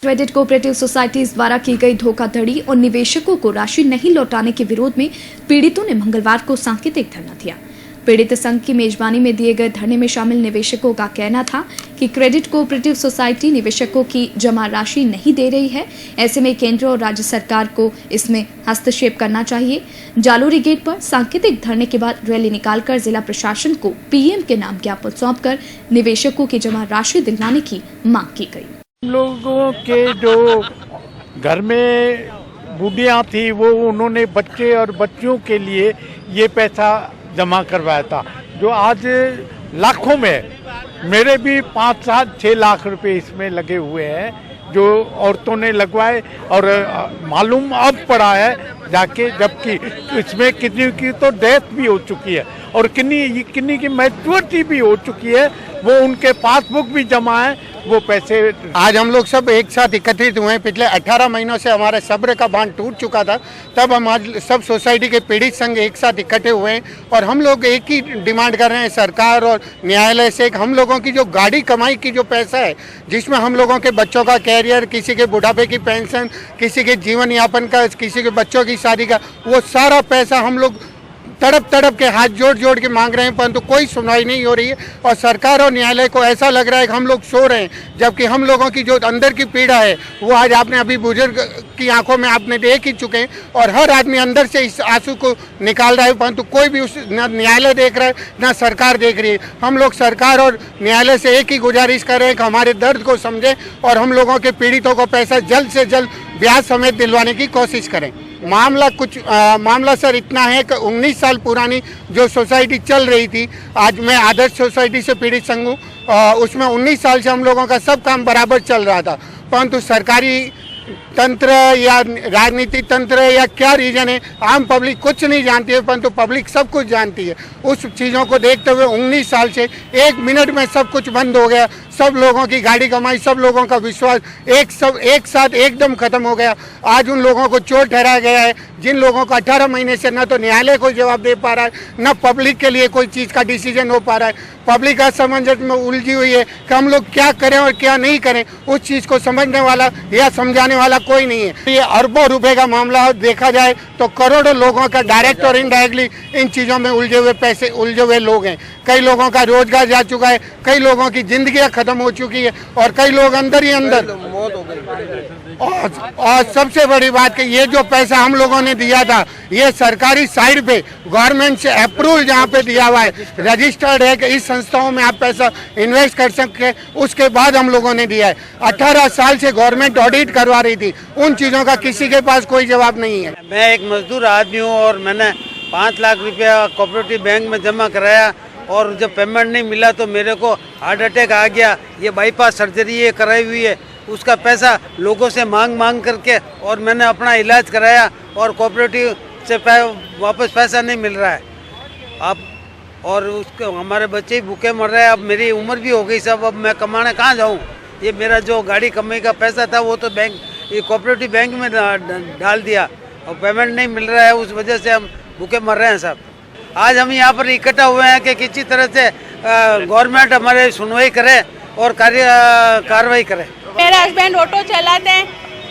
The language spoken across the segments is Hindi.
क्रेडिट कोऑपरेटिव सोसाइटीज द्वारा की गई धोखाधड़ी और निवेशकों को राशि नहीं लौटाने के विरोध में पीड़ितों ने मंगलवार को सांकेतिक धरना दिया। पीड़ित संघ की मेजबानी में दिए गए धरने में शामिल निवेशकों का कहना था कि क्रेडिट कोऑपरेटिव सोसाइटी निवेशकों की जमा राशि नहीं दे रही है। ऐसे में केंद्र और राज्य सरकार को इसमें हस्तक्षेप करना चाहिए। जालोरी गेट पर सांकेतिक धरने के बाद रैली निकालकर जिला प्रशासन को पीएम के नाम ज्ञापन सौंपकर निवेशकों की जमा राशि दिलवाने की मांग की गई। लोगों के जो घर में बूढ़ियाँ थी वो उन्होंने बच्चे और बच्चियों के लिए ये पैसा जमा करवाया था जो आज लाखों में, मेरे भी 5-6 लाख रुपए इसमें लगे हुए हैं जो औरतों ने लगवाए। और मालूम अब पड़ा है जाके, जबकि इसमें किन्हीं की तो डेथ भी हो चुकी है और किन्हीं की मैच्योरिटी भी हो चुकी है, वो उनके पासबुक भी जमा है वो पैसे। आज हम लोग सब एक साथ एकत्रित हुए हैं। पिछले 18 महीनों से हमारे सब्र का बांध टूट चुका था, तब हम आज सब सोसाइटी के पीड़ित संघ एक साथ इकट्ठे हुए हैं और हम लोग एक ही डिमांड कर रहे हैं सरकार और न्यायालय से। हम लोगों की जो गाड़ी कमाई की जो पैसा है, जिसमें हम लोगों के बच्चों का कैरियर, किसी के बुढ़ापे की पेंशन, किसी के जीवन यापन का, किसी के बच्चों की शादी का, वो सारा पैसा हम लोग तड़प के हाथ जोड़ के मांग रहे हैं, परंतु कोई सुनवाई नहीं हो रही है। और सरकार और न्यायालय को ऐसा लग रहा है कि हम लोग सो रहे हैं, जबकि हम लोगों की जो अंदर की पीड़ा है वो आज आपने अभी बुजुर्ग की आंखों में आपने देख ही चुके हैं और हर आदमी अंदर से इस आंसू को निकाल रहा है, परंतु कोई भी न न्यायालय देख रहा है न सरकार देख रही है। हम लोग सरकार और न्यायालय से एक ही गुजारिश कर रहे हैं कि हमारे दर्द को समझें और हम लोगों के पीड़ितों को पैसा जल्द से जल्द ब्याज समेत दिलवाने की कोशिश करें। मामला सर इतना है कि 19 साल पुरानी जो सोसाइटी चल रही थी, आज मैं आदर्श सोसाइटी से पीड़ित संघ हूँ, उसमें 19 साल से हम लोगों का सब काम बराबर चल रहा था, परंतु सरकारी तंत्र या राजनीतिक तंत्र या क्या रीजन है, आम पब्लिक कुछ नहीं जानती है, परंतु पब्लिक सब कुछ जानती है। उस चीज़ों को देखते हुए 19 साल से 1 मिनट में सब कुछ बंद हो गया। सब लोगों की गाड़ी कमाई, सब लोगों का विश्वास एक साथ एकदम खत्म हो गया। आज उन लोगों को चोर ठहराया गया है जिन लोगों को 18 महीने से न तो न्यायालय कोई जवाब दे पा रहा है, न पब्लिक के लिए कोई चीज़ का डिसीजन हो पा रहा है। पब्लिक असमंजस में उलझी हुई है कि हम लोग क्या करें और क्या नहीं करें, उस चीज़ को समझने वाला या समझाने वाला कोई नहीं है। ये अरबों रुपए का मामला देखा जाए तो करोड़ों लोगों का डायरेक्ट और इनडायरेक्टली इन चीज़ों में उलझे हुए लोग हैं। कई लोगों का रोजगार जा चुका है, कई लोगों की जिंदगियां खत्म हो चुकी है और कई लोग अंदर ही अंदर मौत हो गई। और सबसे बड़ी बात कि ये जो पैसा हम लोगों ने दिया था, ये सरकारी साइड पे गवर्नमेंट से अप्रूवल जहाँ पे दिया हुआ है, रजिस्टर्ड है कि इस संस्थाओं में आप पैसा इन्वेस्ट कर सकते, उसके बाद हम लोगों ने दिया है। 18 साल से गवर्नमेंट ऑडिट करवा रही थी, उन चीज़ों का किसी के पास कोई जवाब नहीं है। मैं एक मजदूर आदमी हूँ और मैंने 5 लाख रुपया कोऑपरेटिव बैंक में जमा कराया और जब पेमेंट नहीं मिला तो मेरे को हार्ट अटैक आ गया। ये बाईपास सर्जरी ये कराई हुई है, उसका पैसा लोगों से मांग करके और मैंने अपना इलाज कराया और कोऑपरेटिव से वापस पैसा नहीं मिल रहा है अब, और उसके हमारे बच्चे ही भूखे मर रहे हैं। अब मेरी उम्र भी हो गई सब, अब मैं कमाने कहाँ जाऊँ? ये मेरा जो गाड़ी कमाई का पैसा था वो तो ये कोऑपरेटिव बैंक में डाल दिया और पेमेंट नहीं मिल रहा है, उस वजह से हम भूखे मर रहे हैं सब। आज हम यहाँ पर इकट्ठा हुए हैं कि किसी तरह से गवर्नमेंट हमारे सुनवाई करे और कार्रवाई करे। मेरे हस्बैंड ऑटो चलाते हैं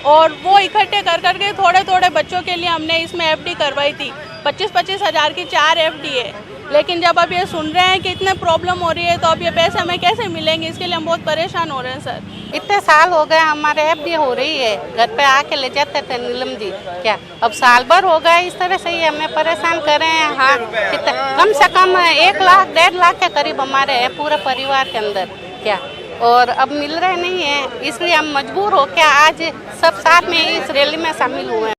और वो इकट्ठे कर के थोड़े बच्चों के लिए हमने इसमें एफडी करवाई थी। 25-25 हज़ार की 4 एफडी है, लेकिन जब अब ये सुन रहे हैं कि इतने प्रॉब्लम हो रही है तो अब ये पैसे हमें कैसे मिलेंगे, इसके लिए हम बहुत परेशान हो रहे हैं सर। इतने साल हो गए हमारे एफडी हो रही है, घर पे आके ले जाते थे नीलम जी, क्या अब साल भर हो गए इस तरह से ही हमें परेशान कर रहे हैं। हाँ, कम से कम 1 लाख 1.5 लाख के करीब हमारे है पूरे परिवार के अंदर, क्या और अब मिल रहे नहीं है, इसलिए हम मजबूर हो के आज सब साथ में इस रैली में शामिल हुए हैं।